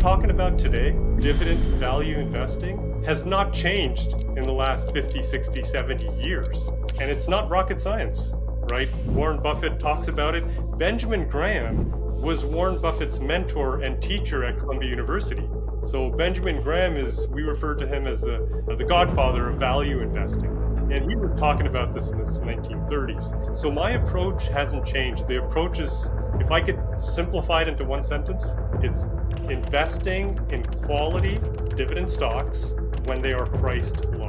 talking about today, dividend value investing, has not changed in the last 50, 60, 70 years. And it's not rocket science, right? Warren Buffett talks about it. Benjamin Graham was Warren Buffett's mentor and teacher at Columbia University. So Benjamin Graham we refer to him as the godfather of value investing. And he was talking about this in the 1930s. So my approach hasn't changed. The approach is, if I could simplify it into one sentence, it's investing in quality dividend stocks when they are priced low.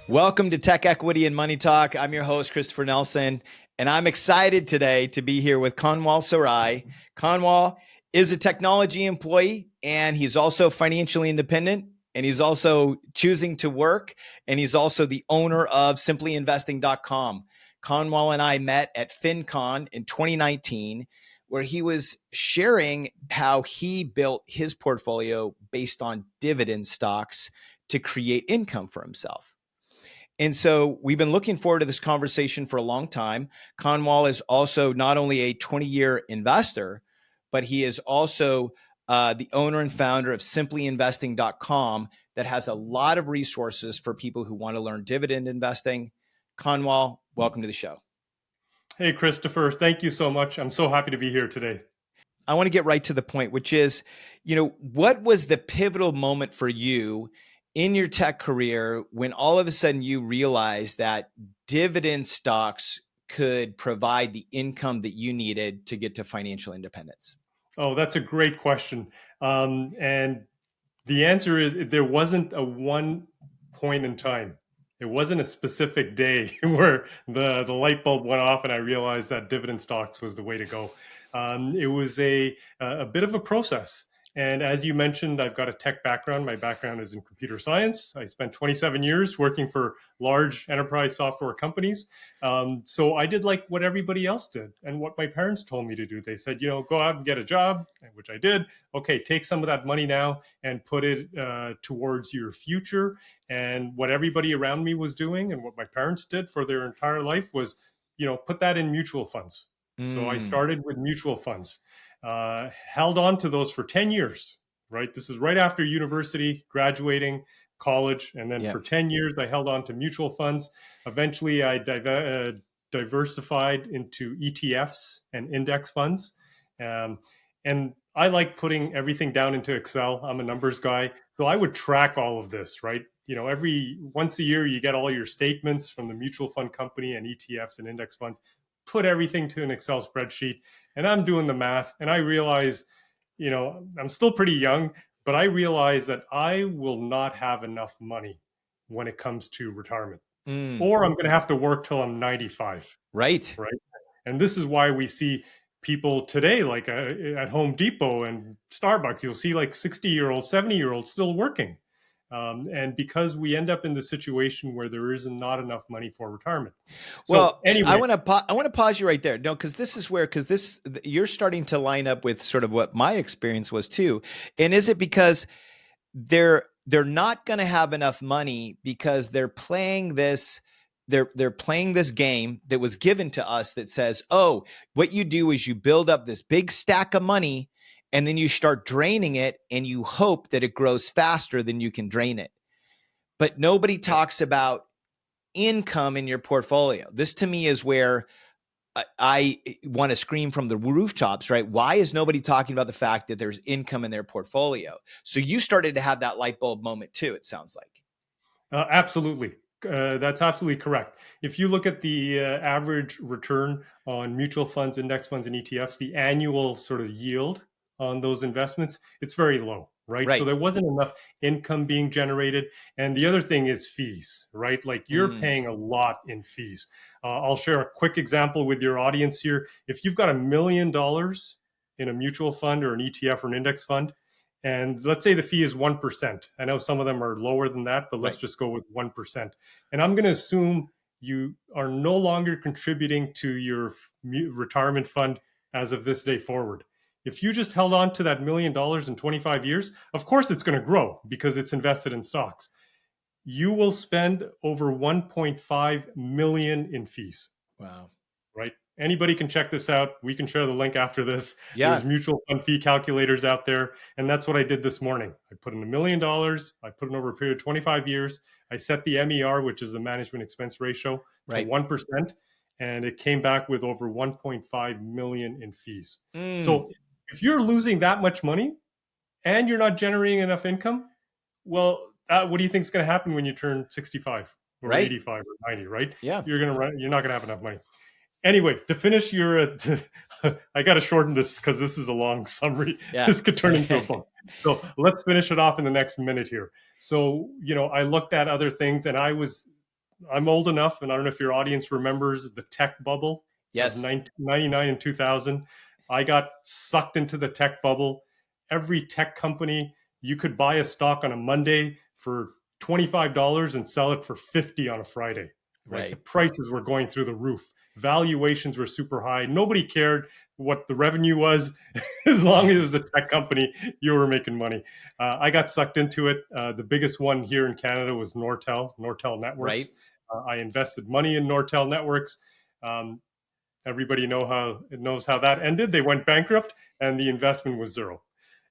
Welcome to Tech Equity and Money Talk. I'm your host, Christopher Nelson, and I'm excited today to be here with Kanwal Sarai. Kanwal is a technology employee, and he's also financially independent, and he's also choosing to work, and he's also the owner of simplyinvesting.com. Kanwal and I met at FinCon in 2019, where he was sharing how he built his portfolio based on dividend stocks to create income for himself. And so we've been looking forward to this conversation for a long time. Kanwal is also not only a 20-year investor, but he is also the owner and founder of simplyinvesting.com that has a lot of resources for people who want to learn dividend investing. Kanwal, welcome to the show. Hey, Christopher, thank you so much. I'm so happy to be here today. I want to get right to the point, which is, what was the pivotal moment for you in your tech career when all of a sudden you realized that dividend stocks could provide the income that you needed to get to financial independence? Oh, that's a great question. And the answer is there wasn't a one point in time. It wasn't a specific day where the light bulb went off and I realized that dividend stocks was the way to go. It was a bit of a process. And as you mentioned, I've got a tech background. My background is in computer science. I spent 27 years working for large enterprise software companies. So I did like what everybody else did and what my parents told me to do. They said, go out and get a job, which I did. Okay, take some of that money now and put it towards your future. And what everybody around me was doing and what my parents did for their entire life was, put that in mutual funds. So I started with mutual funds. Held on to those for 10 years, right? This is right after university, graduating, college. And then for 10 years, I held on to mutual funds. Eventually, I diversified into ETFs and index funds. And I like putting everything down into Excel. I'm a numbers guy. So I would track all of this, right? Once a year, you get all your statements from the mutual fund company and ETFs and index funds. Put everything to an Excel spreadsheet, and I'm doing the math, and I realize, I'm still pretty young, but I realize that I will not have enough money when it comes to retirement, or I'm going to have to work till I'm 95. Right. And this is why we see people today, like at Home Depot and Starbucks, you'll see like 60-year-olds, 70-year-olds still working. And because we end up in the situation where there is not enough money for retirement. Well, anyway, I want to pause you right there. No, because you're starting to line up with sort of what my experience was too. And is it because they're not going to have enough money because they're playing this game that was given to us that says, oh, what you do is you build up this big stack of money and then you start draining it and you hope that it grows faster than you can drain it. But nobody talks about income in your portfolio. This to me is where I want to scream from the rooftops, right? Why is nobody talking about the fact that there's income in their portfolio? So you started to have that light bulb moment too, it sounds like. Absolutely. That's absolutely correct. If you look at the average return on mutual funds, index funds, and ETFs, the annual sort of yield on those investments, it's very low, right? So there wasn't enough income being generated. And the other thing is fees, right? Like you're paying a lot in fees. I'll share a quick example with your audience here. If you've got $1 million in a mutual fund or an ETF or an index fund, and let's say the fee is 1%. I know some of them are lower than that, but let's just go with 1%. And I'm going to assume you are no longer contributing to your retirement fund as of this day forward. If you just held on to that $1 million in 25 years, of course it's going to grow because it's invested in stocks. You will spend over $1.5 million in fees. Wow. right? Anybody can check this out. We can share the link after this. Yeah. There's mutual fund fee calculators out there. And that's what I did this morning. I put in $1 million. I put it over a period of 25 years. I set the MER, which is the management expense ratio, to Right. 1%. And it came back with over 1.5 million in fees. Mm. So if you're losing that much money and you're not generating enough income, well, what do you think is going to happen when you turn 65 or Right. 85 or 90, right? Yeah. You're not going to have enough money. Anyway, to finish your, I got to shorten this because this is a long summary. Yeah. This could turn into a book. So let's finish it off in the next minute here. So, I looked at other things and I'm old enough, and I don't know if your audience remembers the tech bubble of Yes. 1999 and 2000. I got sucked into the tech bubble. Every tech company, you could buy a stock on a Monday for $25 and sell it for 50 on a Friday. Like the Right. prices were going through the roof. Valuations were super high. Nobody cared what the revenue was. As long as it was a tech company, you were making money. I got sucked into it. The biggest one here in Canada was Nortel Right. Networks. I invested money in Nortel Networks. Um, Everybody knows how that ended. They went bankrupt, and the investment was zero.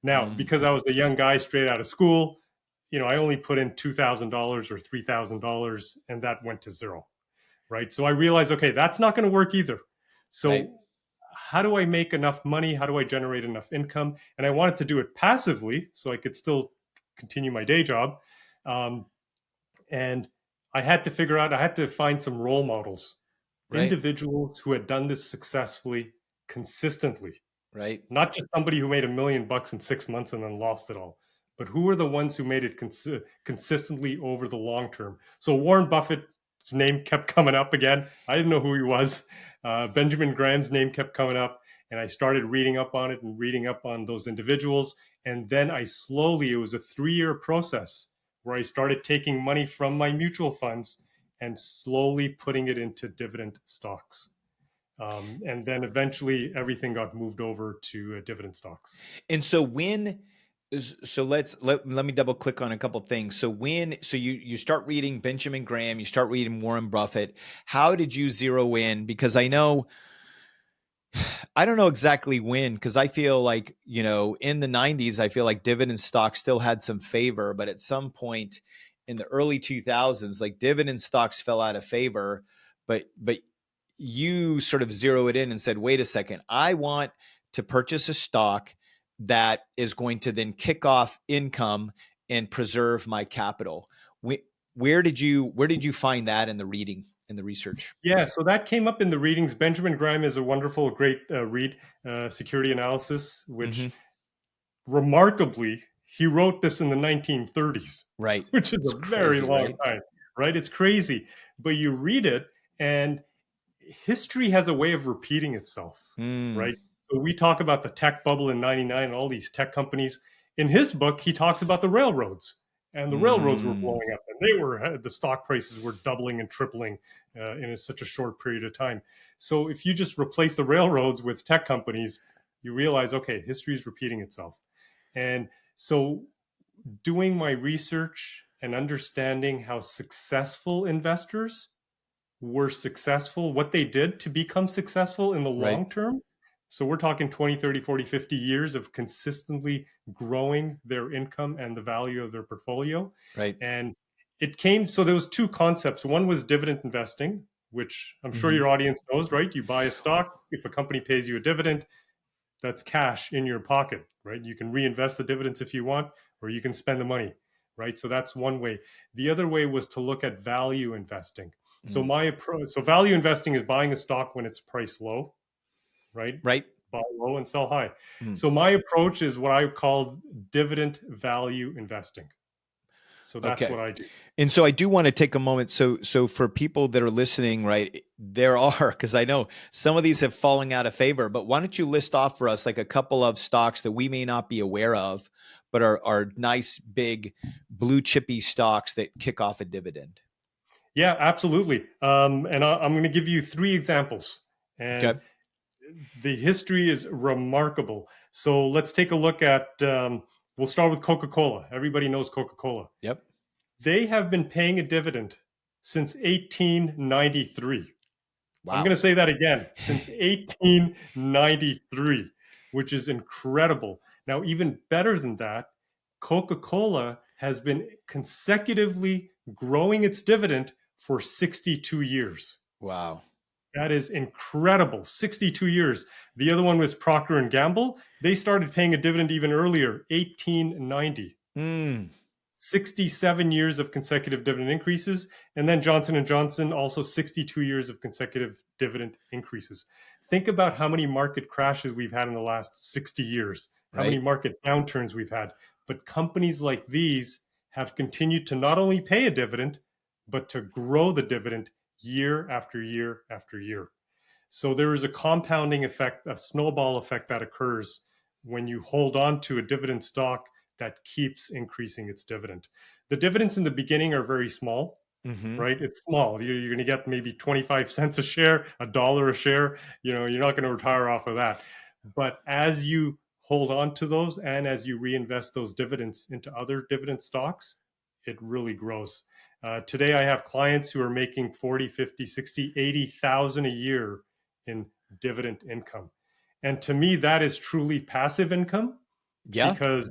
Now, Mm. because I was a young guy straight out of school, I only put in $2,000 or $3,000, and that went to zero. Right. So I realized, okay, that's not going to work either. Right. So how do I make enough money? How do I generate enough income? And I wanted to do it passively so I could still continue my day job. Um, and I had to find some role models, Right. individuals who had done this successfully, consistently, Right. not just somebody who made $1 million in 6 months and then lost it all, but who are the ones who made it consistently over the long term. So Warren Buffett's name kept coming up again. I didn't know who he was. Benjamin Graham's name kept coming up, and I started reading up on it and reading up on those individuals. And then it was a 3-year process where I started taking money from my mutual funds and slowly putting it into dividend stocks. And then eventually everything got moved over to dividend stocks. And so let me double click on a couple things. So you start reading Benjamin Graham, you start reading Warren Buffett, how did you zero in? Because I don't know exactly when, because I feel like, in the 90s, I feel like dividend stocks still had some favor, but at some point in the early 2000s, like dividend stocks fell out of favor, but you sort of zero it in and said, wait a second, I want to purchase a stock that is going to then kick off income and preserve my capital. Where did you find that in the reading, in the research? Yeah, so that came up in the readings. Benjamin Graham is a wonderful, great read, Security Analysis, which Mm-hmm. remarkably, he wrote this in the 1930s, Right. which is It's a very crazy, long right? time, right? It's crazy. But you read it, and history has a way of repeating itself, Mm, right? So we talk about the tech bubble in 99 and all these tech companies. In his book, he talks about the railroads, and the railroads were mm, blowing up, and the stock prices were doubling and tripling in such a short period of time. So if you just replace the railroads with tech companies, you realize, okay, history is repeating itself. And so doing my research and understanding how successful investors were successful, what they did to become successful in the right. long term. So we're talking 20, 30, 40, 50 years of consistently growing their income and the value of their portfolio. Right. And so there was two concepts. One was dividend investing, which I'm sure Hmm. your audience knows, right? You buy a stock, if a company pays you a dividend, that's cash in your pocket, right? You can reinvest the dividends if you want, or you can spend the money, right? So that's one way. The other way was to look at value investing. So Mm, my approach, so value investing is buying a stock when it's priced low, right? right. Buy low and sell high. Mm. So my approach is what I call dividend value investing. So that's Okay. what I do. And so I do want to take a moment. So for people that are listening, right, there are, because I know some of these have fallen out of favor, but why don't you list off for us like a couple of stocks that we may not be aware of, but are nice, big, blue chippy stocks that kick off a dividend? Yeah, absolutely. And I'm going to give you 3 examples. And Okay. the history is remarkable. So let's take a look at, we'll start with Coca-Cola. Everybody knows Coca-Cola. Yep. They have been paying a dividend since 1893. I'm Wow. going to say that again, since 1893, which is incredible. Now, even better than that, Coca-Cola has been consecutively growing its dividend for 62 years. Wow. That is incredible. 62 years. The other one was Procter and Gamble. They started paying a dividend even earlier, 1890. Mm, 67 years of consecutive dividend increases, and then Johnson and Johnson also 62 years of consecutive dividend increases. Think about how many market crashes we've had in the last 60 years, how many right. market downturns we've had. But companies like these have continued to not only pay a dividend, but to grow the dividend year after year after year. So there is a compounding effect, a snowball effect that occurs when you hold on to a dividend stock that keeps increasing its dividend. The dividends in the beginning are very small, Hmm. right? It's small. You're going to get maybe 25 cents a share, a dollar a share. You're not going to retire off of that. But as you hold on to those and as you reinvest those dividends into other dividend stocks, it really grows. Today, I have clients who are making 40, 50, 60, 80,000 a year in dividend income. And to me, that is truly passive income Yeah. because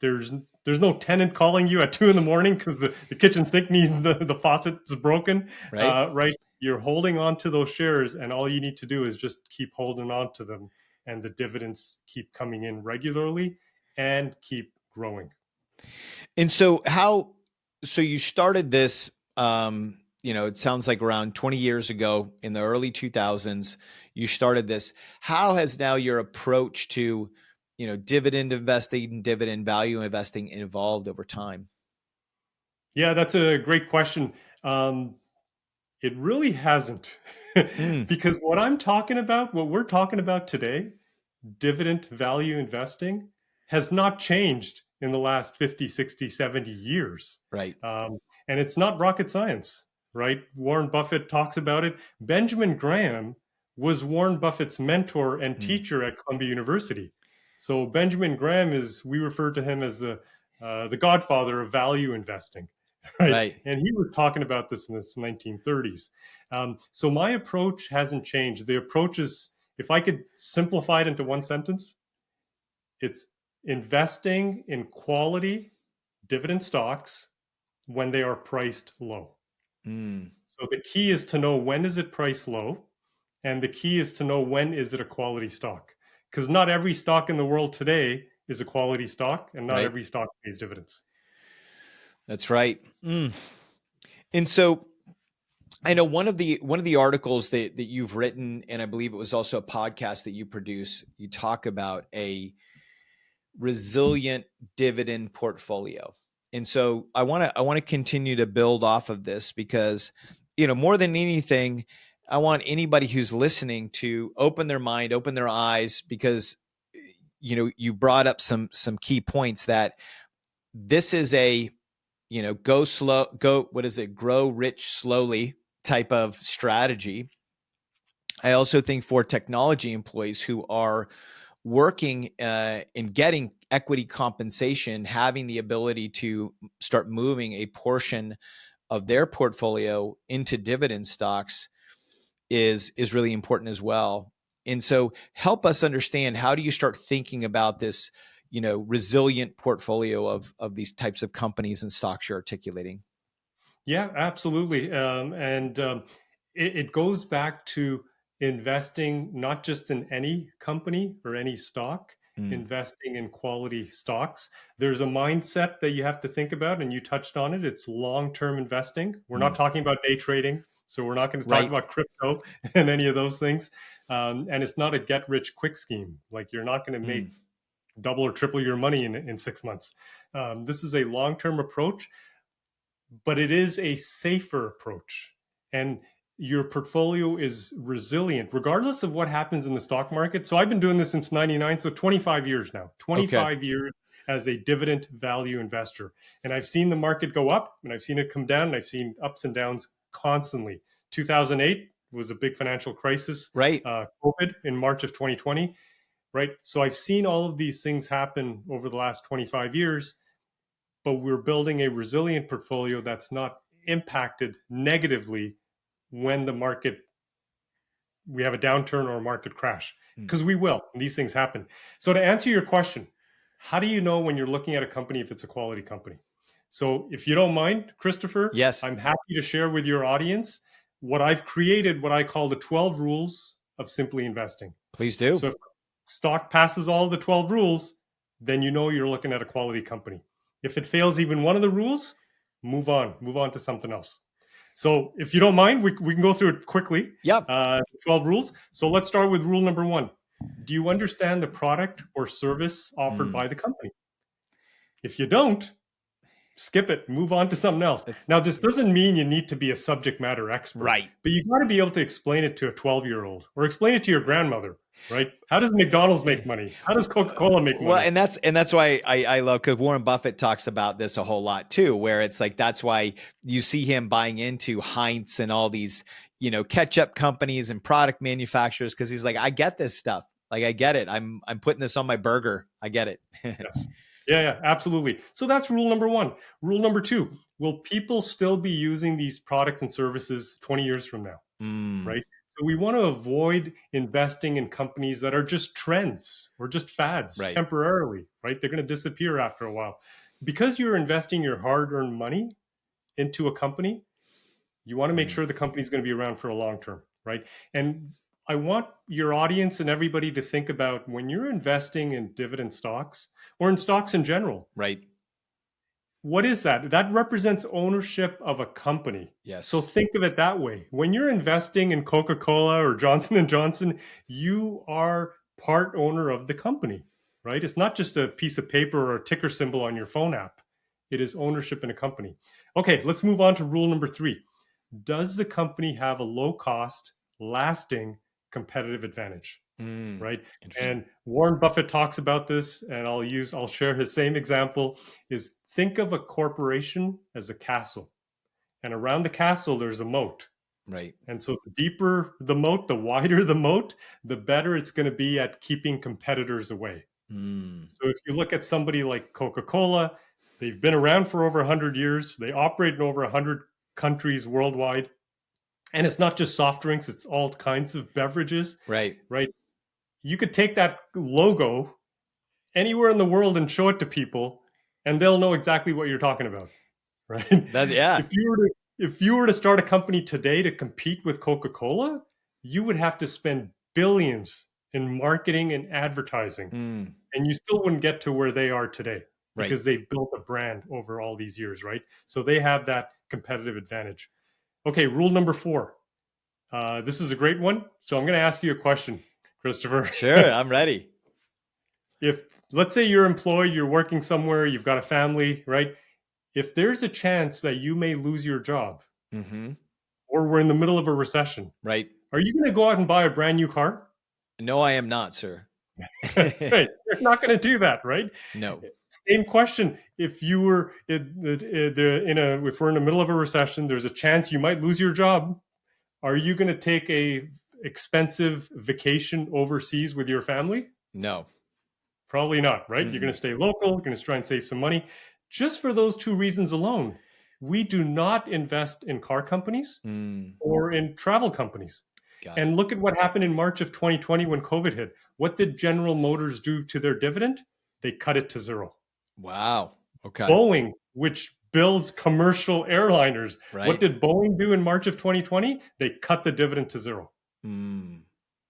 there's there's no tenant calling you at 2 in the morning because the kitchen sink needs the faucet is broken. Right. Right. You're holding on to those shares, and all you need to do is just keep holding on to them, and the dividends keep coming in regularly and keep growing. And so so you started this, it sounds like around 20 years ago in the early 2000s, you started this. How has now your approach to, dividend investing, dividend value investing evolved over time? Yeah, that's a great question. Um, It really hasn't. Mm, Because what we're talking about today, dividend value investing, has not changed in the last 50, 60, 70 years. right. Um, and it's not rocket science, right? Warren Buffett talks about it. Benjamin Graham was Warren Buffett's mentor and Mm, teacher at Columbia University. So Benjamin Graham we refer to him as the godfather of value investing. Right. right. And he was talking about this in the 1930s. So my approach hasn't changed. The approach is, if I could simplify it into one sentence, it's investing in quality dividend stocks when they are priced low. Mm, So the key is to know when is it priced low, and the key is to know when is it a quality stock. Because not every stock in the world today is a quality stock, and not right. every stock pays dividends. That's right. Mm. And so I know one of the articles that you've written, and I believe it was also a podcast that you produce, you talk about a resilient dividend portfolio. And so I want to continue to build off of this because, more than anything, I want anybody who's listening to open their mind, open their eyes, because you brought up some key points that this is a, go slow, go, what is it, grow rich slowly type of strategy. I also think for technology employees who are working in getting equity compensation, having the ability to start moving a portion of their portfolio into dividend stocks is really important as well. And so help us understand, how do you start thinking about this, resilient portfolio of these types of companies and stocks you're articulating? Yeah, absolutely. And it goes back to investing not just in any company or any stock, Mm, investing in quality stocks. There's a mindset that you have to think about, and you touched on it. It's long-term investing. We're not mm. talking about day trading, so we're not going to talk Right. about crypto and any of those things. And it's not a get-rich-quick scheme. Like, you're not going to make Mm, double or triple your money in 6 months. This is a long-term approach, but it is a safer approach. And your portfolio is resilient regardless of what happens in the stock market. So I've been doing this since 99, so 25 years now, okay. 25 years as a dividend value investor. And I've seen the market go up and I've seen it come down and I've seen ups and downs constantly. 2008 was a big financial crisis, Right. COVID in March of 2020, right? So I've seen all of these things happen over the last 25 years, but we're building a resilient portfolio that's not impacted negatively when the market we have a downturn or a market crash, Mm. because we will. These things happen. So to answer your question, how do you know when you're looking at a company if it's a quality company? So if you don't mind, Christopher, Yes, I'm happy to share with your audience what I've created, what I call the 12 rules of simply investing. please do. So if stock passes all the 12 rules, then you know you're looking at a quality company. If it fails even one of the rules, move on to something else. So if you don't mind, we can go through it quickly. Yep. 12 rules. So let's start with rule number 1. Do you understand the product or service offered by the company? If you don't, skip it, move on to something else. Now, this doesn't mean you need to be a subject matter expert, Right. but you got to be able to explain it to a 12-year-old or explain it to your grandmother, right? How does McDonald's make money? How does Coca-Cola make money? Well, and that's why I love, because Warren Buffett talks about this a whole lot too, where it's like that's why you see him buying into Heinz and all these, ketchup companies and product manufacturers, because he's like, I get this stuff. Like, I get it. I'm putting this on my burger. I get it. Yes. Yeah, absolutely. So that's rule number 1. Rule number 2, will people still be using these products and services 20 years from now? Right? So we want to avoid investing in companies that are just trends or just fads Right. temporarily, right? They're going to disappear after a while. Because you're investing your hard-earned money into a company, you want to make sure the company is going to be around for a long term, right? And I want your audience and everybody to think about when you're investing in dividend stocks or in stocks in general. Right. What is that? That represents ownership of a company. Yes. So think of it that way. When you're investing in Coca-Cola or Johnson & Johnson, you are part owner of the company, right? It's not just a piece of paper or a ticker symbol on your phone app. It is ownership in a company. Okay, let's move on to rule number 3. Does the company have a low cost, lasting competitive advantage? Right. And Warren Buffett talks about this, and I'll share his same example, is think of a corporation as a castle. And around the castle, there's a moat. Right. And so the deeper the moat, the wider the moat, the better it's going to be at keeping competitors away. So if you look at somebody like Coca-Cola, they've been around for over 100 years. They operate in over 100 countries worldwide. And it's not just soft drinks, it's all kinds of beverages. Right. Right. You could take that logo anywhere in the world and show it to people, and they'll know exactly what you're talking about, right? That's, yeah. If you were to start a company today to compete with Coca-Cola, you would have to spend billions in marketing and advertising, and you still wouldn't get to where they are today because they've built a brand over all these years, right? So they have that competitive advantage. Okay, rule number 4. This is a great one. So I'm going to ask you a question, Christopher. Sure, I'm ready. If, let's say you're employed, you're working somewhere, you've got a family, right? If there's a chance that you may lose your job, or we're in the middle of a recession, right? Are you going to go out and buy a brand new car? No, I am not, sir. Right. You're not going to do that, right? No. Same question. If you were if we're in the middle of a recession, there's a chance you might lose your job. Are you going to take a expensive vacation overseas with your family? No. Probably not, right? You're going to stay local. You're going to try and save some money. Just for those 2 reasons alone, we do not invest in car companies or in travel companies. And look at what happened in March of 2020 when COVID hit. What did General Motors do to their dividend? They cut it to 0. Wow. Okay. Boeing, which builds commercial airliners, what did Boeing do in March of 2020? They cut the dividend to 0.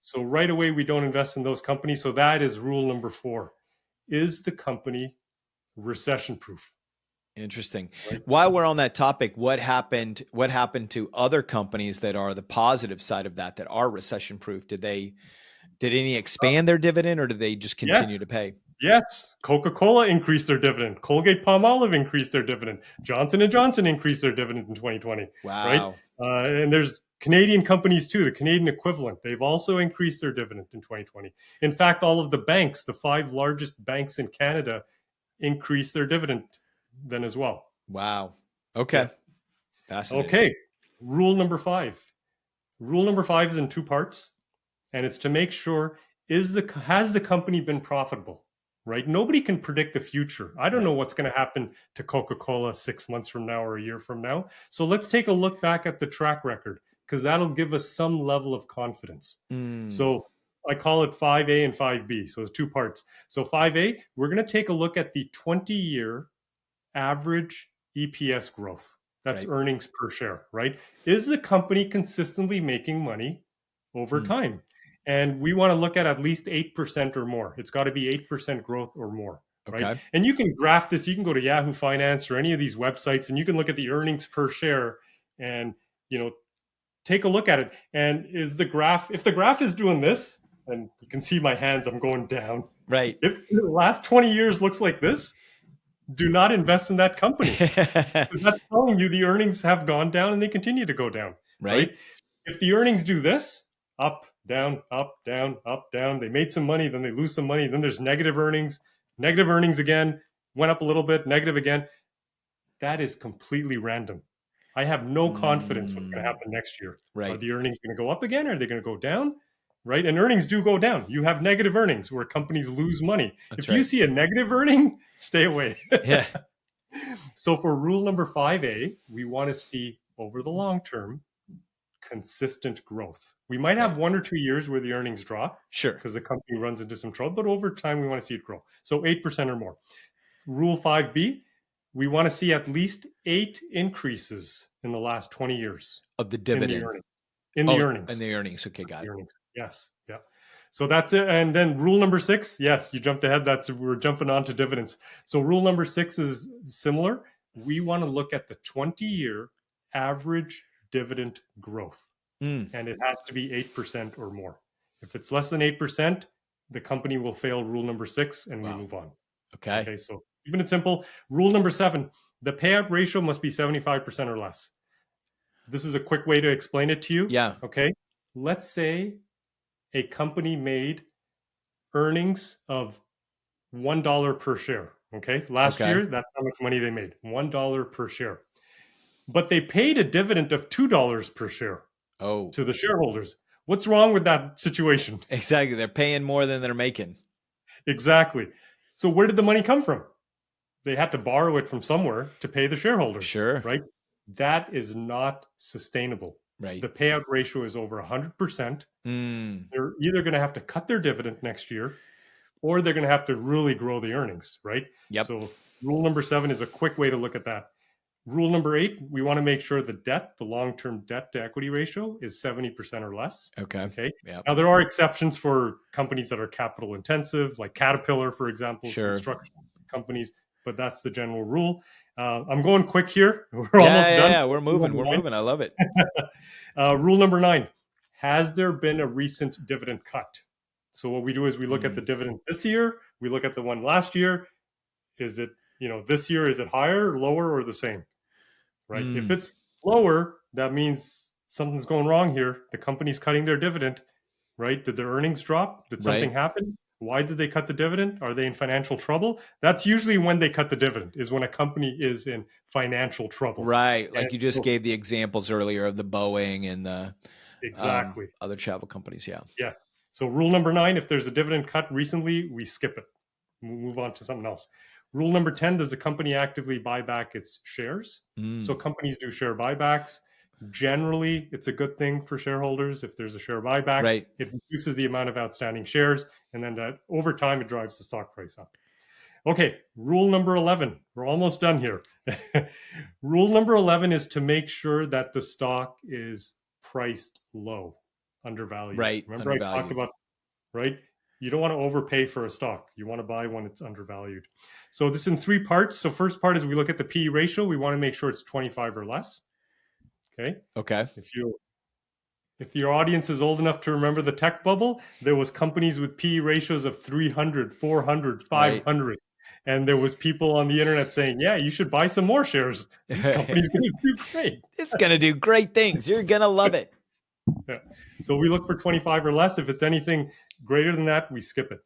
So right away, we don't invest in those companies. So that is rule number 4. Is the company recession-proof? Interesting. Right. While we're on that topic, what happened to other companies that are the positive side of that are recession-proof? Did any expand their dividend, or did they just continue to pay? Yes. Coca-Cola increased their dividend. Colgate-Palmolive increased their dividend. Johnson & Johnson increased their dividend in 2020. Wow. Right? And there's Canadian companies too, the Canadian equivalent. They've also increased their dividend in 2020. In fact, all of the banks, the 5 largest banks in Canada, increased their dividend then as well. Wow. Okay. Yeah. Fascinating. Okay. Rule number 5. Rule number 5 is in 2 parts, and it's to make sure has the company been profitable? Right? Nobody can predict the future. I don't know what's going to happen to Coca-Cola 6 months from now or a year from now. So let's take a look back at the track record. because that'll give us some level of confidence. Mm, So I call it 5A and 5B. So there's two parts. So 5A, we're going to take a look at the 20-year average EPS growth. That's right. earnings per share, right? Is the company consistently making money over Mm, time? And we want to look at least 8% or more. It's got to be 8% growth or more, right? okay. And you can graph this. You can go to Yahoo Finance or any of these websites, and you can look at the earnings per share and, take a look at it. And is the graph, if the graph is doing this, and you can see my hands, I'm going down. Right. If the last 20 years looks like this, do not invest in that company, because that's telling you the earnings have gone down and they continue to go down, right? Right. If the earnings do this, up, down, up, down, up, down, they made some money, then they lose some money, then there's negative earnings again, went up a little bit, negative again. That is completely random. I have no confidence what's going to Mm, happen next year. Are right. the earnings going to go up again? Are they going to go down? Right? And earnings do go down. You have negative earnings where companies lose money. That's If you right. see a negative earning, stay away. Yeah. So for rule number 5A, we want to see over the long term consistent growth. We might have Right. 1 or 2 years where the earnings drop Sure. because the company runs into some trouble, but over time we want to see it grow. So 8% or more. Rule 5B, we want to see at least 8 increases in the last 20 years Of the in the dividend. earnings. In the earnings. And the earnings. Okay, got The it. earnings. Yes. Yeah. So that's it. And then rule number 6, yes, you jumped ahead. We're jumping on to dividends. So rule number 6 is similar. We want to look at the 20-year average dividend growth, Mm, and it has to be 8% or more. If it's less than 8%, the company will fail rule number 6 and we wow. move on. Okay. Okay, so even it's simple. Rule number 7, the payout ratio must be 75% or less. This is a quick way to explain it to you. Yeah. Okay, let's say a company made earnings of $1 per share. Okay, last Okay. year, that's how much money they made, $1 per share. But they paid a dividend of $2 per share Oh, to the shareholders. What's wrong with that situation? exactly. They're paying more than they're making. Exactly. So where did the money come from? They had to borrow it from somewhere to pay the shareholders, Sure. right? That is not sustainable. Right. The payout ratio is over 100%. Mm, They're either going to have to cut their dividend next year or they're going to have to really grow the earnings, right? yep. So rule number 7 is a quick way to look at that. Rule number 8, we want to make sure the long-term debt to equity ratio is 70% or less. Okay. Okay. Yep. Now there are exceptions for companies that are capital intensive, like Caterpillar, for example, Sure. construction companies, but that's the general rule. I'm going quick here. We're almost done. Yeah. We're moving. We're moving. I love it. Rule number 9, has there been a recent dividend cut? So what we do is we look at the dividend this year, we look at the one last year. Is it, this year, is it higher, lower, or the same? Right? If it's lower, that means something's going wrong here. The company's cutting their dividend, right? Did their earnings drop? Did something Right. happen? Why did they cut the dividend? Are they in financial trouble? That's usually when they cut the dividend, is when a company is in financial trouble. Right. And Like you just gave the examples earlier of the Boeing and the exactly. other travel companies. Yeah. Yes. So rule number 9, if there's a dividend cut recently, we skip it. We'll move on to something else. Rule number 10, does the company actively buy back its shares? So companies do share buybacks. Generally, it's a good thing for shareholders if there's a share buyback. Right. It reduces the amount of outstanding shares, and then over time, it drives the stock price up. Okay, rule number 11. We're almost done here. Rule number 11 is to make sure that the stock is priced low, undervalued. Right. Remember I talked Undervalued. about, right? You don't want to overpay for a stock. You want to buy when it's undervalued. So this is in 3 parts. So first part is we look at the PE ratio. We want to make sure it's 25 or less. Okay. Okay. If your audience is old enough to remember the tech bubble, there was companies with PE ratios of 300, 400, 500. Right. And there was people on the internet saying, yeah, you should buy some more shares. This company's going to do great. It's going to do great things. You're going to love it. Yeah. So we look for 25 or less. If it's anything greater than that, we skip it.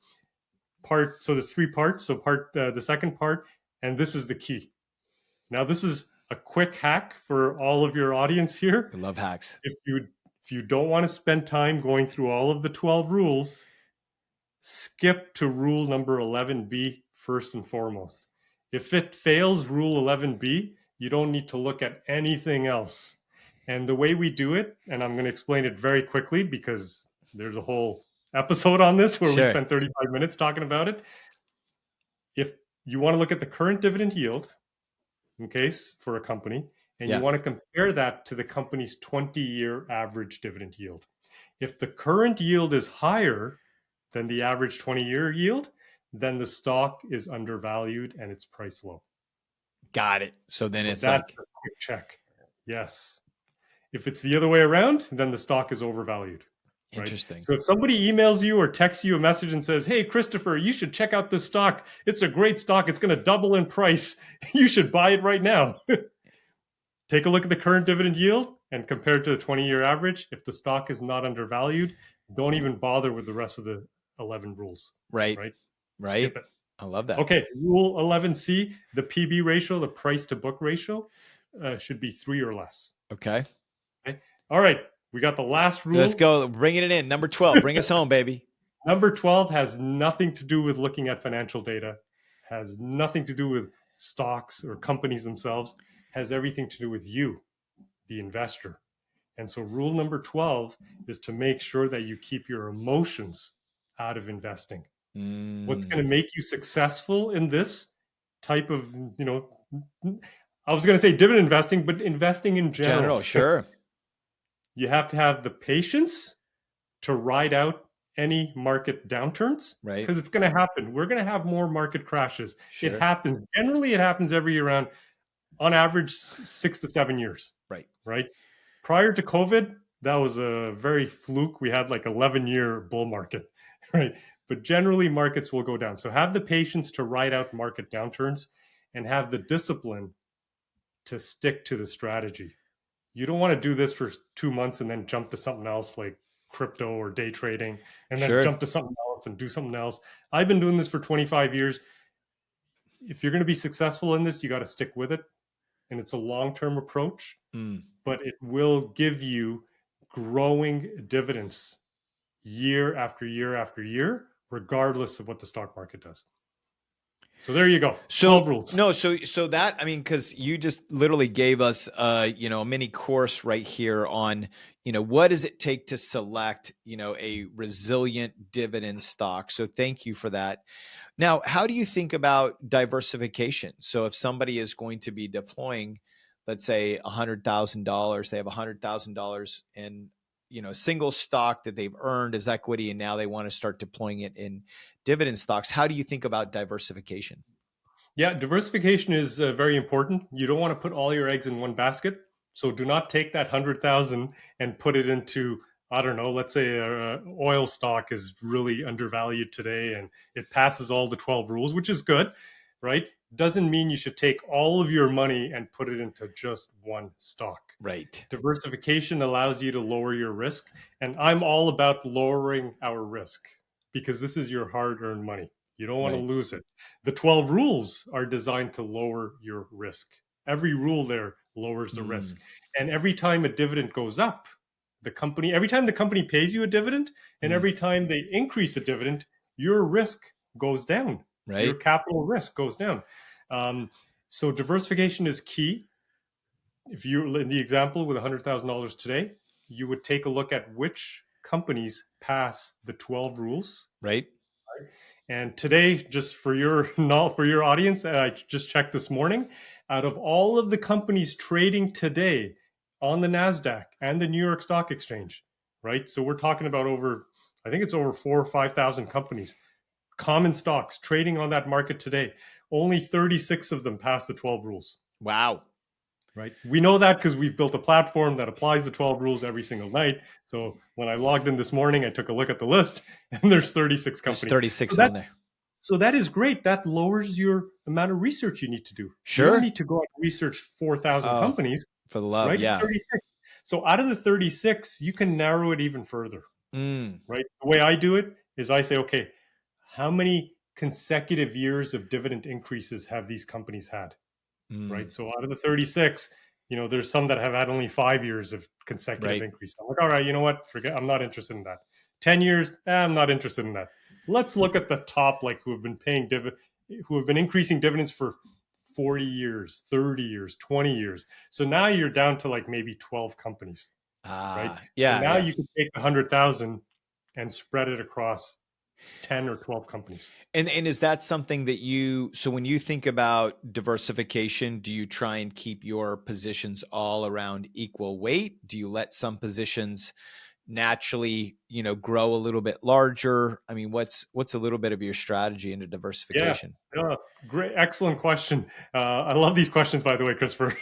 So there's 3 parts. So the second part, and this is the key. Now, this is a quick hack for all of your audience here. I love hacks. If you don't want to spend time going through all of the 12 rules, skip to rule number 11B first and foremost. If it fails rule 11B, you don't need to look at anything else. And the way we do it, and I'm going to explain it very quickly because there's a whole episode on this where we Sure. spent 35 minutes talking about it. If you want to look at the current dividend yield, in case for a company, and Yeah. you want to compare that to the company's 20-year average dividend yield. If the current yield is higher than the average 20-year yield, then the stock is undervalued and it's priced low. Got it. So then So it's that's like, a quick check. Yes. If it's the other way around, then the stock is overvalued. Right? interesting. So if somebody emails you or texts you a message and says, "Hey, Christopher, you should check out this stock. It's a great stock. It's going to double in price. You should buy it right now." Take a look at the current dividend yield and compare it to the 20-year average. If the stock is not undervalued, don't even bother with the rest of the 11 rules. Right. Right? Right. Skip it. I love that. Okay. Rule 11C, the PB ratio, the price to book ratio, should be 3 or less. Okay. All right. We got the last rule. Let's go. Bringing it in. Number 12. Bring us home, baby. Number 12 has nothing to do with looking at financial data, has nothing to do with stocks or companies themselves, has everything to do with you, the investor. And so rule number 12 is to make sure that you keep your emotions out of investing. What's going to make you successful in this type of, I was going to say dividend investing, but investing in general. Sure. You have to have the patience to ride out any market downturns, right? Because it's going to happen. We're going to have more market crashes. Sure. It happens. Generally, it happens every year around, on average, 6 to 7 years. Right. Prior to COVID, that was a very fluke. We had like 11-year bull market, right? But generally, markets will go down. So have the patience to ride out market downturns and have the discipline to stick to the strategy. You don't want to do this for 2 months and then jump to something else like crypto or day trading and then jump to something else and do something else. I've been doing this for 25 years. If you're going to be successful in this, you got to stick with it. And it's a long-term approach, but it will give you growing dividends year after year after year, regardless of what the stock market does. So there you go. So rules. No, so that, I mean, because you just literally gave us a mini course right here on, what does it take to select, a resilient dividend stock. So thank you for that. Now, how do you think about diversification? So if somebody is going to be deploying, let's say $100,000, they have $100,000 in a single stock that they've earned as equity, and now they want to start deploying it in dividend stocks. How do you think about diversification? Yeah, diversification is very important. You don't want to put all your eggs in one basket. So do not take that 100,000 and put it into, I don't know, let's say an oil stock is really undervalued today and it passes all the 12 rules, which is good, right? Doesn't mean you should take all of your money and put it into just one stock. Right. Diversification allows you to lower your risk. And I'm all about lowering our risk because this is your hard-earned money. You don't want to lose it. The 12 rules are designed to lower your risk. Every rule there lowers the risk. And every time a dividend goes up, every time the company pays you a dividend, and every time they increase the dividend, your risk goes down. Right. Your capital risk goes down. So diversification is key. If you, in the example with $100,000 today, you would take a look at which companies pass the 12 rules. Right. And today, just for your audience, I just checked this morning, out of all of the companies trading today on the NASDAQ and the New York Stock Exchange, right? So we're talking about I think it's over 4,000 or 5,000 companies, common stocks trading on that market today. Only 36 of them pass the 12 rules. Wow. Right. We know that because we've built a platform that applies the 12 rules every single night. So when I logged in this morning, I took a look at the list and there's 36 companies. There's 36 on there. So that is great. That lowers your amount of research you need to do. Sure. You don't need to go out and research 4,000 companies. For the love, right? Yeah. It's 36. So out of the 36, you can narrow it even further. Right. The way I do it is I say, okay, how many consecutive years of dividend increases have these companies had? Right. So out of the 36, there's some that have had only 5 years of consecutive increase. I'm like, all right, you know what? Forget, I'm not interested in that. 10 years, I'm not interested in that. Let's look at the top, like who have been increasing dividends for 40 years, 30 years, 20 years. So now you're down to like maybe 12 companies, right? So Yeah, now yeah. you can take 100,000 and spread it across 10 or 12 companies. And is that something that so when you think about diversification, do you try and keep your positions all around equal weight? Do you let some positions naturally, grow a little bit larger? I mean, what's a little bit of your strategy into Yeah, diversification? yeah, great, excellent question. I love these questions, by the way, Christopher.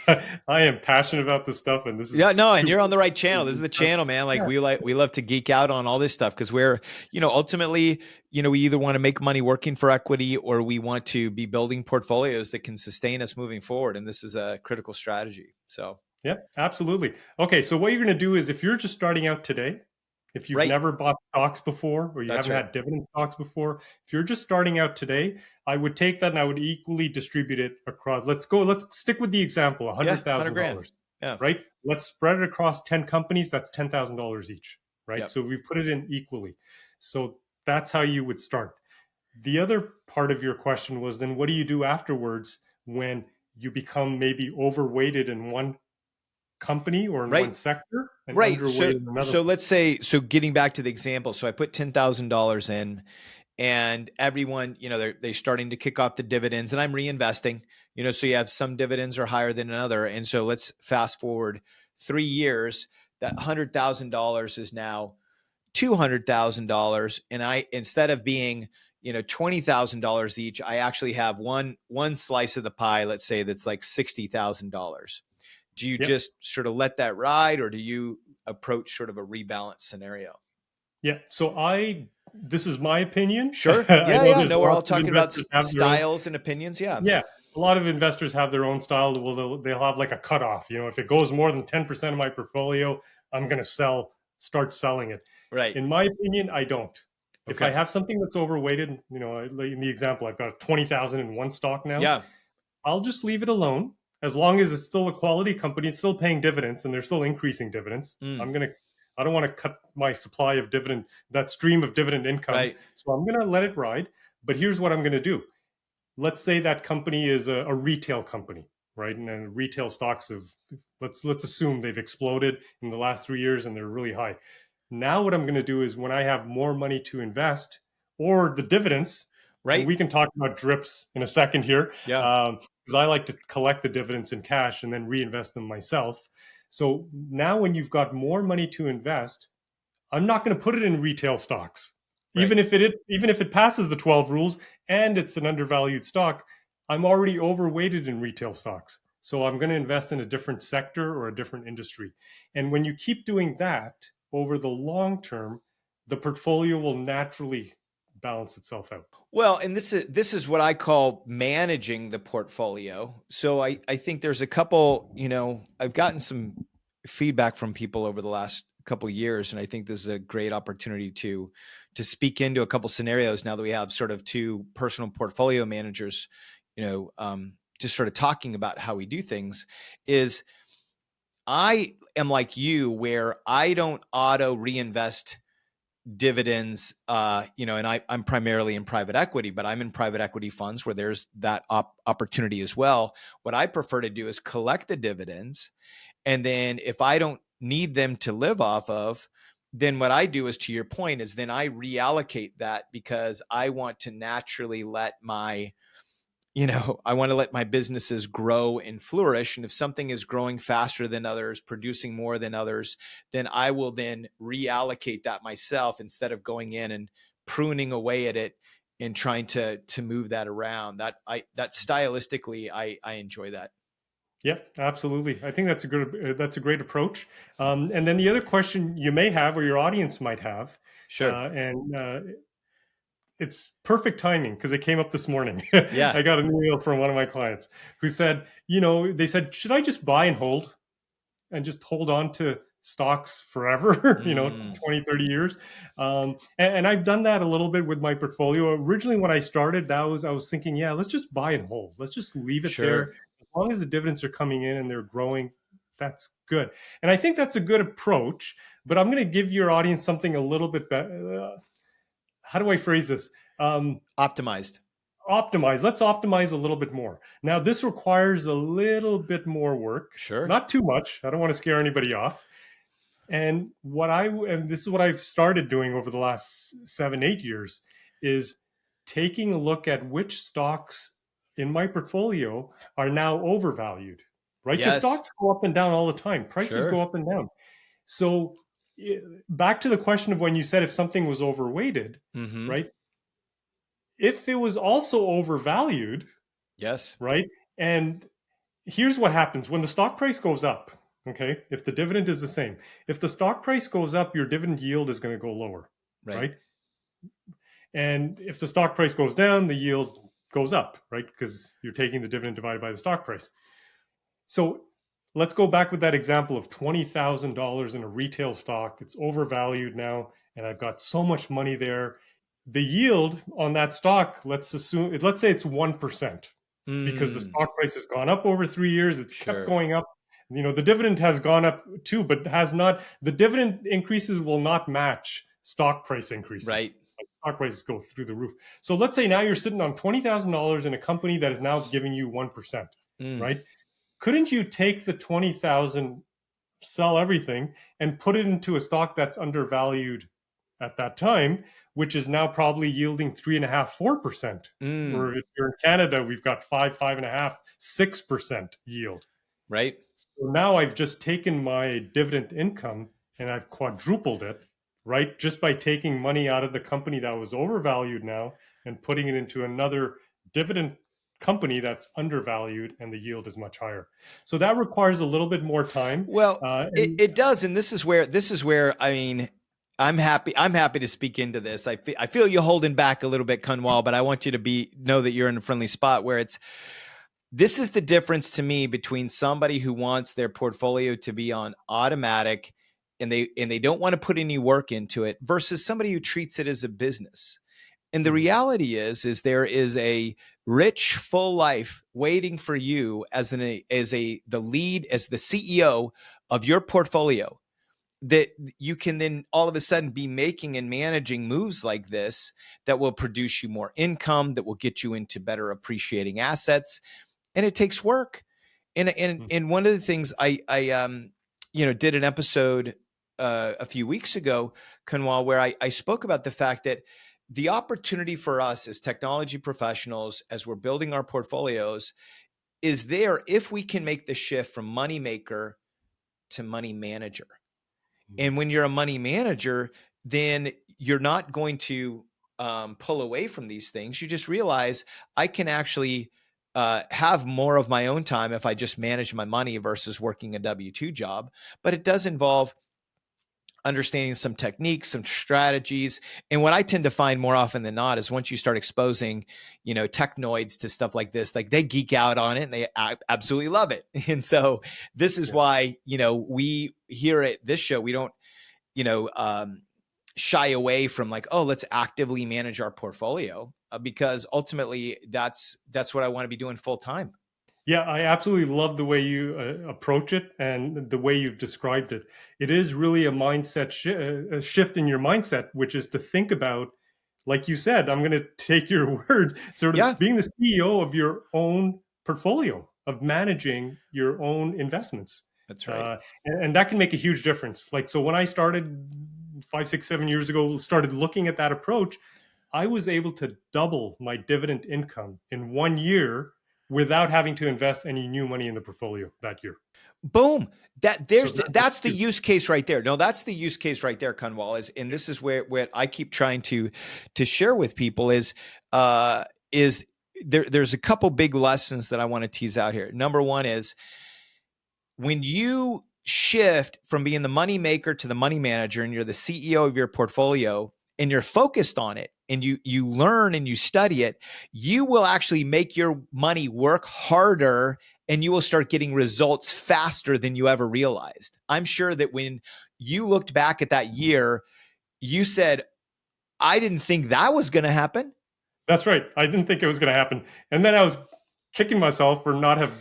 I am passionate about this stuff, and this Yeah, is no, and super. you're on the right channel. This is the channel, man. Like Yeah, we love to geek out on all this stuff because we're, ultimately, we either want to make money working for equity or we want to be building portfolios that can sustain us moving forward. And this is a critical strategy. So, yeah, absolutely. Okay, so what you're going to do is if you're just starting out today, if you've right. never bought stocks before or you That's haven't right. had dividend stocks before, if you're just starting out today, I would take that and I would equally distribute it across. Let's stick with the example, Yeah, 100 grand. $100,000, Yeah. right? Let's spread it across 10 companies. That's $10,000 each, right? Yep. So we put it in equally. So that's how you would start. The other part of your question was then what do you do afterwards when you become maybe overweighted in one company or in one Right. sector and Right. underweight So in another? so let's say, getting back to the example, so I put $10,000 in, and everyone, they're starting to kick off the dividends, and I'm reinvesting. So you have some dividends are higher than another, and so let's fast forward 3 years. That $100,000 is now $200,000, and I, instead of being $20,000 each, I actually have one slice of the pie. Let's say that's like $60,000. Do you Yeah. just sort of let that ride, or do you approach sort of a rebalance scenario? Yeah. So this is my opinion. Sure. I Yeah. know Yeah. there's No, we're all lots of talking about investors have their own. styles and opinions. Yeah. Yeah. A lot of investors have their own style. Well, they'll have like a cutoff. If it goes more than 10% of my portfolio, I'm going to start selling it. Right. In my opinion, I don't. If I Okay. have something that's overweighted, like in the example, I've got 20,000 in one stock now. Yeah. I'll just leave it alone as long as it's still a quality company. It's still paying dividends and they're still increasing dividends. Mm, I don't want to cut my supply of dividend, that stream of dividend income. right. So I'm going to let it ride. But here's what I'm going to do. Let's say that company is a retail company, right? And then retail stocks have, let's assume they've exploded in the last 3 years and they're really high. Now what I'm going to do is when I have more money to invest or the dividends, and Right. we can talk about drips in a second here, Yeah. because I like to collect the dividends in cash and then reinvest them myself. So now when you've got more money to invest, I'm not going to put it in retail stocks. Right. Even if it passes the 12 rules and it's an undervalued stock, I'm already overweighted in retail stocks. So I'm going to invest in a different sector or a different industry. And when you keep doing that over the long term, the portfolio will naturally balance itself out. Well, and this is what I call managing the portfolio. So I think there's a couple, I've gotten some feedback from people over the last couple of years, and I think this is a great opportunity to speak into a couple scenarios now that we have sort of two personal portfolio managers, just sort of talking about how we do things. Is I am like you, where I don't auto reinvest dividends, and I'm primarily in private equity, but I'm in private equity funds where there's that opportunity as well. What I prefer to do is collect the dividends, and then if I don't need them to live off of, then what I do is, to your point, is then I reallocate that because I want to naturally let I want to let my businesses grow and flourish. And if something is growing faster than others, producing more than others, then I will then reallocate that myself instead of going in and pruning away at it and trying to move that around. That stylistically, I enjoy that. Yeah, absolutely. I think that's a great approach. And then the other question you may have, or your audience might have, Sure. and it's perfect timing because it came up this morning. Yeah. I got an email from one of my clients who said, they said, should I just buy and hold and just hold on to stocks forever, Mm, 20, 30 years? And I've done that a little bit with my portfolio. Originally, when I started, I was thinking, yeah, let's just buy and hold. Let's just leave it there. sure. As long as the dividends are coming in and they're growing, that's good. And I think that's a good approach. But I'm going to give your audience something a little bit better. How do I phrase this? Optimized. optimize. Let's optimize a little bit more. Now, this requires a little bit more work, Sure. not too much. I don't want to scare anybody off. And this is what I've started doing over the last 7, 8 years, is taking a look at which stocks in my portfolio are now overvalued, right? Because Yes. stocks go up and down all the time. Prices Sure. go up and down. So back to the question of when you said if something was overweighted, Mm-hmm. right? If it was also overvalued, Yes. right? And here's what happens when the stock price goes up. Okay, if the dividend is the same, if the stock price goes up, your dividend yield is going to go lower, right? And if the stock price goes down, the yield goes up, right? Because you're taking the dividend divided by the stock price. So let's go back with that example of $20,000 in a retail stock. It's overvalued now, and I've got so much money there. The yield on that stock, let's say it's 1%, because the stock price has gone up over 3 years. It's Sure. kept going up. The dividend has gone up too, but has not. The dividend increases will not match stock price increases. Right. Like stock prices go through the roof. So let's say now you're sitting on $20,000 in a company that is now giving you 1%, right? Couldn't you take the 20,000, sell everything, and put it into a stock that's undervalued at that time, which is now probably yielding 3.5%, 4%? Or if you're in Canada, we've got 5.5%, 6% yield. Right. So now I've just taken my dividend income and I've quadrupled it, right? Just by taking money out of the company that was overvalued now and putting it into another dividend company that's undervalued, and the yield is much higher. So that requires a little bit more time. Well, it does, and this is where I mean, I'm happy to speak into this. I feel you holding back a little bit, Kanwal, but I want you to know that you're in a friendly spot where this is the difference to me between somebody who wants their portfolio to be on automatic and they don't want to put any work into it versus somebody who treats it as a business. And the reality is there is a rich, full life waiting for you as the CEO of your portfolio, that you can then all of a sudden be making and managing moves like this that will produce you more income, that will get you into better appreciating assets. And it takes work. And one of the things I did an episode a few weeks ago, Kanwal, where I spoke about the fact that the opportunity for us as technology professionals, as we're building our portfolios, is there if we can make the shift from money maker to money manager. And when you're a money manager, then you're not going to pull away from these things. You just realize I can actually have more of my own time if I just manage my money versus working a W-2 job. But it does involve understanding some techniques, some strategies. And what I tend to find more often than not is once you start exposing, technoids to stuff like this, like they geek out on it and they absolutely love it. And so this is why, we here at this show, we don't, shy away from like, oh, let's actively manage our portfolio because ultimately that's what I want to be doing full time. Yeah, I absolutely love the way you approach it and the way you've described it. It is really a mindset a shift in your mindset, which is to think about, like you said, I'm going to take your words, sort of being the CEO of your own portfolio, of managing your own investments. That's right. And that can make a huge difference. Like, so when I started 5, 6, 7 years ago, started looking at that approach, I was able to double my dividend income in 1 year without having to invest any new money in the portfolio that year. Boom. That's the use case right there. No, that's the use case right there, Kanwal, and this is where I keep trying to share with people is there's a couple big lessons that I want to tease out here. Number one is when you shift from being the money maker to the money manager and you're the CEO of your portfolio and you're focused on it and you learn and you study it, you will actually make your money work harder and you will start getting results faster than you ever realized. I'm sure that when you looked back at that year, you said, I didn't think that was going to happen. That's right. I didn't think it was going to happen. And then I was kicking myself for not have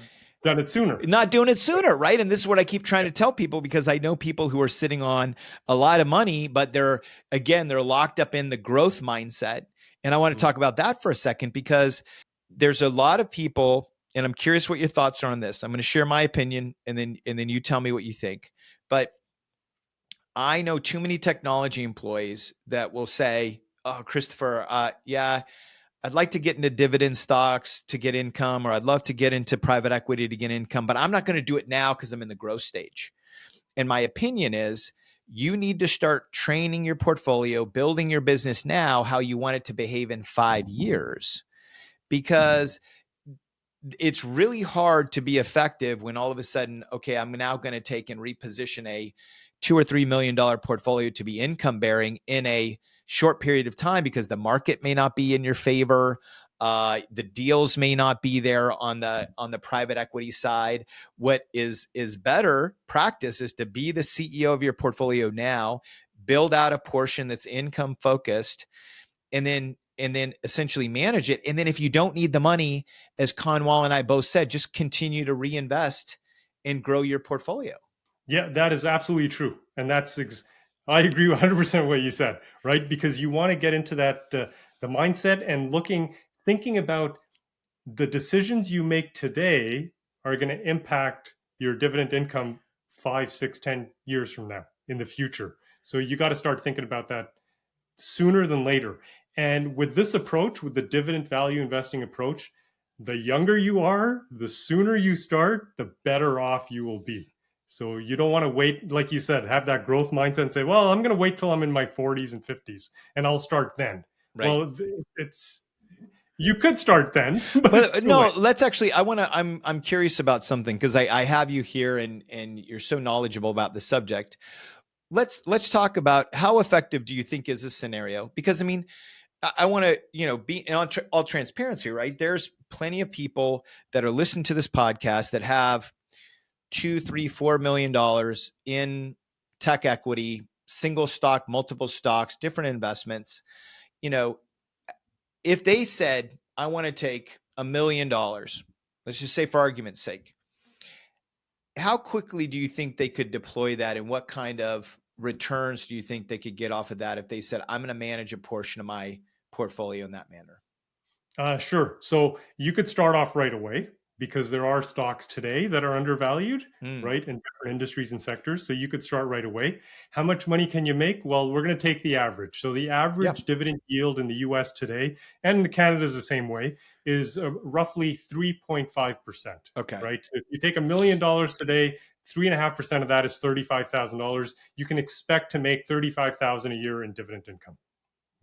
done it sooner. Not doing it sooner, right? And this is what I keep trying to tell people because I know people who are sitting on a lot of money, but they're locked up in the growth mindset. And I want to talk about that for a second, because there's a lot of people, and I'm curious what your thoughts are on this. I'm going to share my opinion, and then you tell me what you think. But I know too many technology employees that will say, "Oh, Christopher, yeah, I'd like to get into dividend stocks to get income, or I'd love to get into private equity to get income, but I'm not going to do it now because I'm in the growth stage." And my opinion is, you need to start training your portfolio, building your business now how you want it to behave in 5 years, because it's really hard to be effective when all of a sudden, okay, I'm now going to take and reposition a $2 or $3 million portfolio to be income bearing in a short period of time, because the market may not be in your favor. The deals may not be there on the private equity side. What is better practice is to be the CEO of your portfolio now, build out a portion that's income focused, and then essentially manage it. And then if you don't need the money, as Kanwal and I both said, just continue to reinvest and grow your portfolio. Yeah, that is absolutely true. And I agree 100% what you said, right? Because you want to get into that, the mindset and thinking about the decisions you make today are going to impact your dividend income 5, 6, 10 years from now in the future. So you got to start thinking about that sooner than later. And with this approach, with the dividend value investing approach, the younger you are, the sooner you start, the better off you will be. So you don't want to wait, like you said, have that growth mindset and say, well, I'm going to wait till I'm in my 40s and 50s and I'll start then. Right. Well, you could start then, but it's too no, late. let's actually, I'm curious about something, because I have you here and you're so knowledgeable about the subject. Let's talk about how effective do you think is this scenario? Because I mean, I want to, be in all transparency, right? There's plenty of people that are listening to this podcast that have $2, $3, $4 million in tech equity, single stock, multiple stocks, different investments. If they said, I want to take $1 million, let's just say for argument's sake, how quickly do you think they could deploy that, and what kind of returns do you think they could get off of that if they said, I'm going to manage a portion of my portfolio in that manner? Sure. So you could start off right away because there are stocks today that are undervalued, right, in different industries and sectors. So you could start right away. How much money can you make? Well, we're going to take the average. So the average dividend yield in the US today, and in Canada is the same way, is roughly 3.5%. Okay. Right. So if you take $1 million today, 3.5% of that is $35,000. You can expect to make $35,000 a year in dividend income.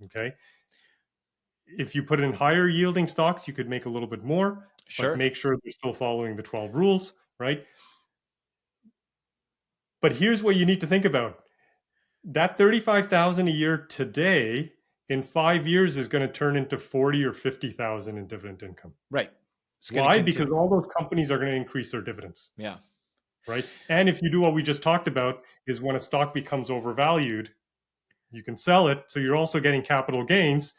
Okay. If you put in higher yielding stocks, you could make a little bit more, Sure. but make sure they're still following the 12 rules, right? But here's what you need to think about. That 35,000 a year today in 5 years is going to turn into 40 or 50,000 in dividend income. Right. Why? Because all those companies are going to increase their dividends. Yeah. Right. And if you do what we just talked about, is when a stock becomes overvalued, you can sell it. So you're also getting capital gains,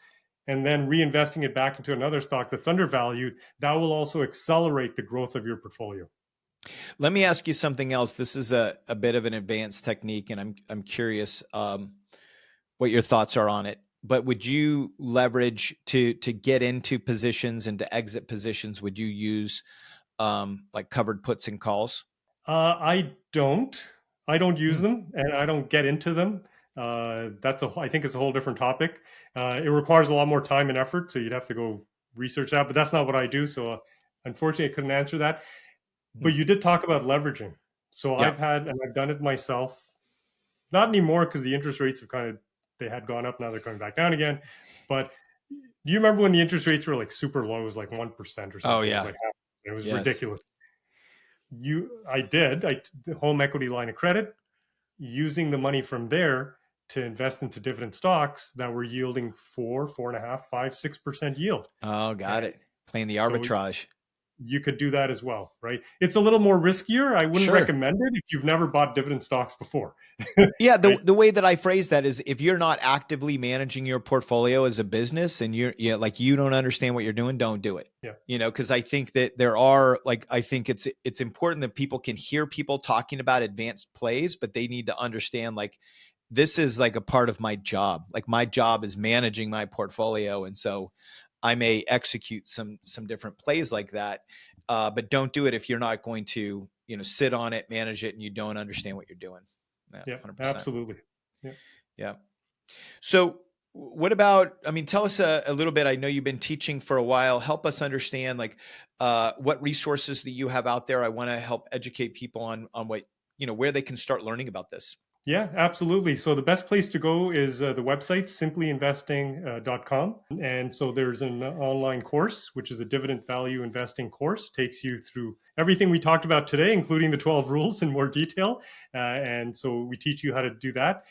and then reinvesting it back into another stock that's undervalued. That will also accelerate the growth of your portfolio. Let me ask you something else. This is a bit of an advanced technique, and I'm curious what your thoughts are on it. But would you leverage to get into positions and to exit positions? Would you use like covered puts and calls? I don't use them, and I don't get into them. I think it's a whole different topic. It requires a lot more time and effort, so you'd have to go research that. But that's not what I do. So unfortunately, I couldn't answer that. But you did talk about leveraging. So I've done it myself. Not anymore because the interest rates they had gone up. Now they're coming back down again. But do you remember when the interest rates were like super low? It was like 1% or something. Oh yeah, it was ridiculous. I did the home equity line of credit, using the money from there to invest into dividend stocks that were yielding 4.5, 5, 6% yield. Oh, got it. Playing the arbitrage. So you could do that as well, right? It's a little more riskier. I wouldn't recommend it if you've never bought dividend stocks before. Yeah, the way that I phrase that is, if you're not actively managing your portfolio as a business and you don't understand what you're doing, don't do it. Yeah. Because I think that I think it's important that people can hear people talking about advanced plays, but they need to understand this is like a part of my job. Like my job is managing my portfolio. And so I may execute some different plays like that. But don't do it if you're not going to, sit on it, manage it, and you don't understand what you're doing. Yeah, Yeah, 100%. absolutely. Yeah. Yeah. So what about, I mean, tell us a little bit. I know you've been teaching for a while. Help us understand like what resources that you have out there. I want to help educate people on what, where they can start learning about this. Yeah, absolutely. So the best place to go is the website, simplyinvesting.com. And so there's an online course, which is a dividend value investing course, takes you through everything we talked about today, including the 12 rules in more detail. And so we teach you how to do that.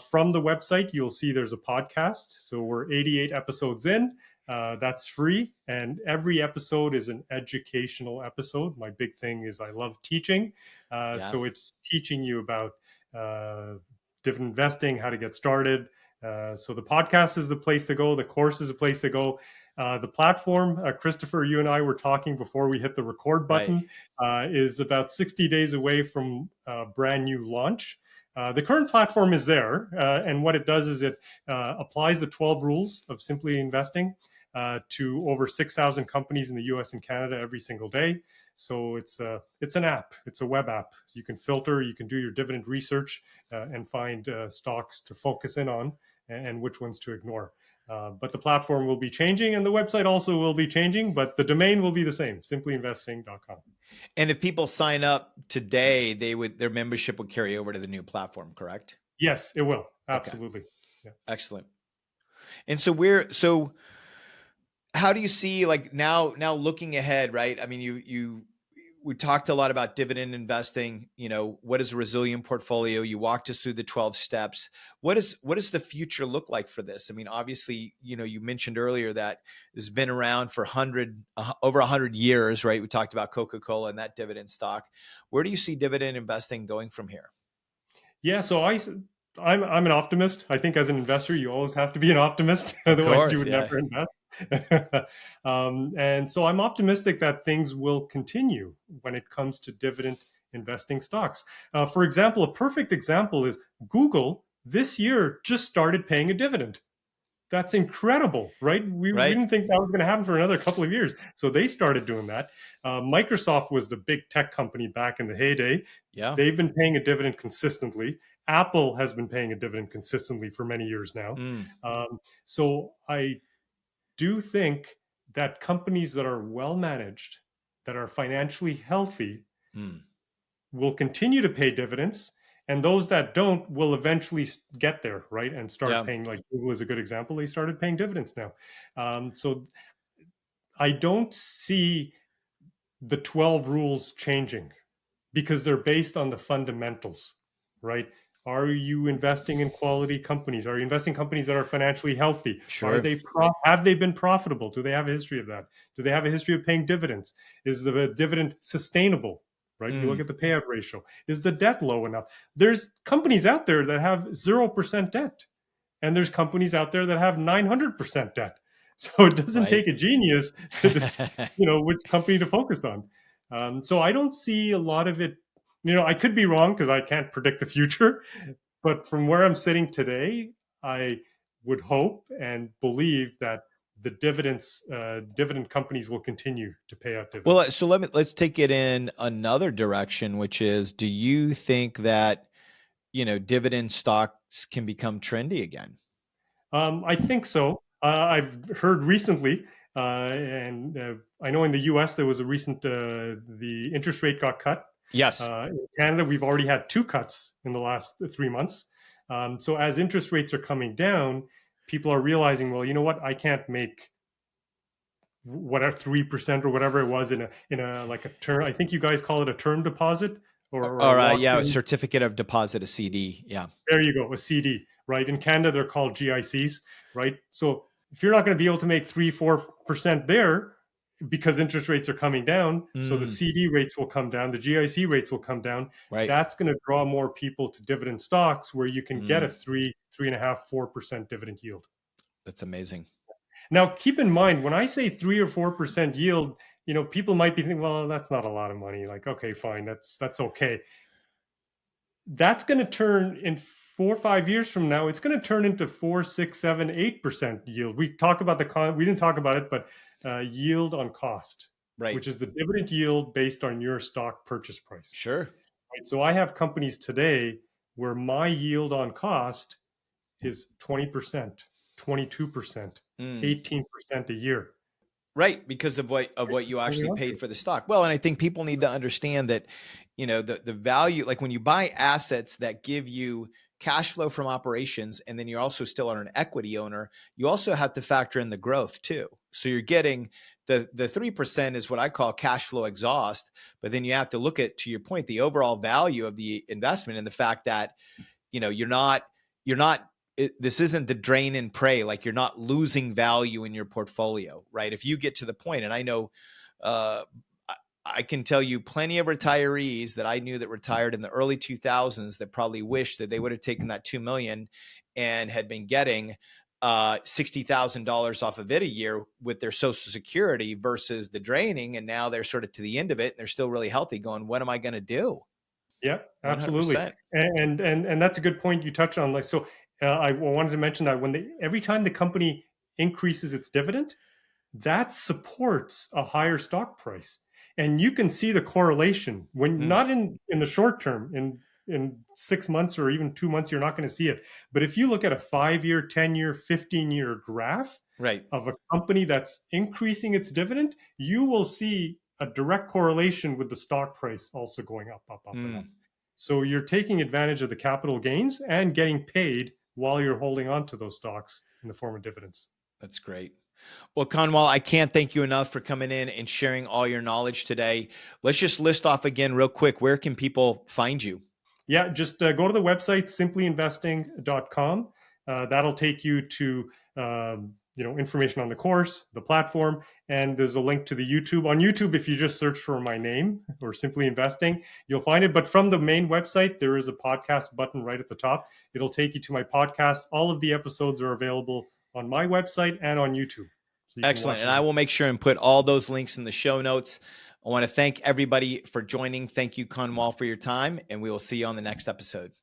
From the website, you'll see there's a podcast. So we're 88 episodes in. That's free. And every episode is an educational episode. My big thing is I love teaching. Yeah. So it's teaching you about dividend investing, how to get started. So the podcast is the place to go. The course is a place to go. The platform, Christopher, you and I were talking before we hit the record button, is about 60 days away from a brand new launch. The current platform is there, and what it does is it applies the 12 rules of simply investing to over 6,000 companies in the US and Canada every single day. So it's an app. It's a web app. You can filter, you can do your dividend research and find stocks to focus in on and which ones to ignore. But the platform will be changing and the website also will be changing, but the domain will be the same, simplyinvesting.com. And if people sign up today, their membership would carry over to the new platform, correct? Yes, it will. Absolutely. Okay. Yeah. Excellent. And so how do you see like now looking ahead, right? I mean, we talked a lot about dividend investing. What is a resilient portfolio? You walked us through the 12 steps. What does the future look like for this? I mean, obviously, you mentioned earlier that it's been around for over 100 years, right? We talked about Coca-Cola and that dividend stock. Where do you see dividend investing going from here? Yeah, so I'm an optimist. I think as an investor, you always have to be an optimist, Of otherwise you course, would yeah. never invest. And so I'm optimistic that things will continue when it comes to dividend investing stocks. For example, a perfect example is Google this year just started paying a dividend. That's incredible, right? We Right. didn't think that was going to happen for another couple of years. So they started doing that. Microsoft was the big tech company back in the heyday. Yeah. They've been paying a dividend consistently. Apple has been paying a dividend consistently for many years now. So I do think that companies that are well managed, that are financially healthy, will continue to pay dividends. And those that don't will eventually get there, right? And start paying, like Google is a good example. They started paying dividends now. So I don't see the 12 rules changing because they're based on the fundamentals, right? Are you investing in quality companies? Are you investing in companies that are financially healthy? Are Sure. they have they been profitable? Do they have a history of that? Do they have a history of paying dividends? Is the dividend sustainable? Right? You look at the payout ratio. Is the debt low enough? There's companies out there that have 0% debt, and there's companies out there that have 900% debt. So it doesn't take a genius to which company to focus on. So I don't see a lot of it. I could be wrong because I can't predict the future, but from where I'm sitting today, I would hope and believe that the dividend companies will continue to pay out dividends. Well, so let's take it in another direction, which is, do you think that, dividend stocks can become trendy again? I think so. I've heard recently, and I know in the U.S. there was a recent the interest rate got cut. Yes. In Canada, we've already had 2 cuts in the last 3 months. So as interest rates are coming down, people are realizing, well, you know what? I can't make whatever 3% or whatever it was in a like a term. I think you guys call it a term deposit or a Yeah, a locked-in. certificate of deposit, a CD. Yeah. There you go, a CD, right? In Canada, they're called GICs, right? So if you're not going to be able to make 3-4% there because interest rates are coming down, so the CD rates will come down, the GIC rates will come down. Right. That's going to draw more people to dividend stocks where you can get a 3.5-4% dividend yield. That's amazing. Now, keep in mind, when I say 3 or 4% yield, people might be thinking, well, that's not a lot of money. Like, okay, fine, that's okay. That's going to turn in 4 or 5 years from now, it's going to turn into 4, 6, 7, 8% yield. We talk about we didn't talk about it, but yield on cost, Right. which is the dividend yield based on your stock purchase price. Sure. Right? So I have companies today where my yield on cost is 20%, 22%, 18% a year. Right, because of what you actually paid for the stock. Well, and I think people need to understand that, the value, like when you buy assets that give you cash flow from operations, and then you also still are an equity owner, you also have to factor in the growth too. So you're getting the 3% is what I call cash flow exhaust, but then you have to look at, to your point, the overall value of the investment and the fact that, you're not this isn't the drain and pray. Like you're not losing value in your portfolio, right? If you get to the point, and I know, I can tell you plenty of retirees that I knew that retired in the early 2000s that probably wish that they would have taken that 2 million and had been getting $60,000 off of it a year with their Social Security versus the draining. And now they're sort of to the end of it and they're still really healthy going, what am I going to do? Yeah, absolutely. 100%. And that's a good point you touched on. Like, so I wanted to mention that every time the company increases its dividend, that supports a higher stock price. And you can see the correlation when not in the short term, in 6 months or even 2 months, you're not going to see it. But if you look at a 5-year, 10-year, 15-year graph Right. of a company that's increasing its dividend, you will see a direct correlation with the stock price also going up, and up. So you're taking advantage of the capital gains and getting paid while you're holding on to those stocks in the form of dividends. That's great. Well, Kanwal, I can't thank you enough for coming in and sharing all your knowledge today. Let's just list off again real quick. Where can people find you? Yeah, just go to the website, simplyinvesting.com. That'll take you to information on the course, the platform, and there's a link to the YouTube. On YouTube, if you just search for my name or Simply Investing, you'll find it. But from the main website, there is a podcast button right at the top. It'll take you to my podcast. All of the episodes are available on my website and on YouTube. So excellent. And I will make sure and put all those links in the show notes. I want to thank everybody for joining. Thank you, Kanwal, for your time, and we will see you on the next episode.